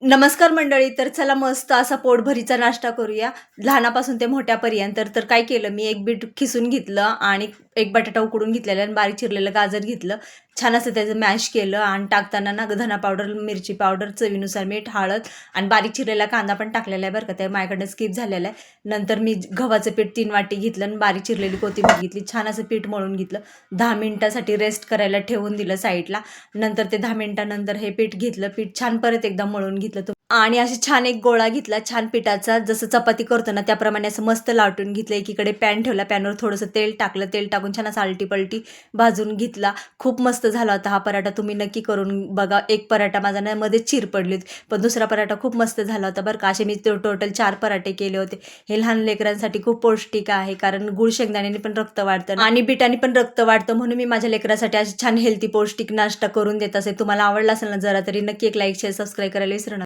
नमस्कार मंडळी. तर चला मस्त असा पोटभरीचा नाश्ता करूया. लहानापासून ते मोठ्यापर्यंत. तर काय केलं मी एक बीट खिसून घेतलं आणि एक बटाटा उकडून घेतलेला आणि बारीक चिरलेलं गाजर घेतलं. छान असं त्याचं मॅश केलं आणि टाकताना ना धना पावडर, मिरची पावडर, चवीनुसार मीठ, हळद आणि बारीक चिरलेला कांदा पण टाकलेला आहे बरं का. ते माझ्याकडनं स्किप झालेलं आहे. नंतर मी गव्हाचं पीठ 3 वाटी घेतलं आणि बारीक चिरलेली कोथिंबीर घेतली. छान असं पीठ मळून घेतलं. 10 मिनिटासाठी रेस्ट करायला ठेवून दिलं साईडला. नंतर ते 10 मिनिटानंतर हे पीठ घेतलं. पीठ छान परत एकदा मळून घेतलं आणि अशी छान एक गोळा घेतला छान पिठाचा, जसं चपाती करतो ना त्याप्रमाणे असं मस्त लाटून घेतलं. एकीकडे पॅन ठेवला, पॅनवर थोडंसं तेल टाकलं, तेल टाकून छान असं आलटी-पलटी भाजून घेतला. खूप मस्त झाला होता हा पराठा. तुम्ही नक्की करून बघा. एक पराठा माझा ना मध्येच चीर पडली होती, पण दुसरा पराठा खूप मस्त झाला होता बरं का. असे मी टोटल 4 पराठे केले होते. हे लहान लेकरांसाठी खूप पौष्टिक आहे, कारण गूळ शेंगदाण्याने पण रक्त वाढतं आणि बिटाने पण रक्त वाढतं. म्हणून मी माझ्या लेकरासाठी अशी छान हेल्दी पौष्टिक नाश्ता करून देत असे. तुम्हाला आवडला असेल ना जरा तरी नक्की एक लाईक, शेअर, सबस्क्राईब करायला विसरू नका.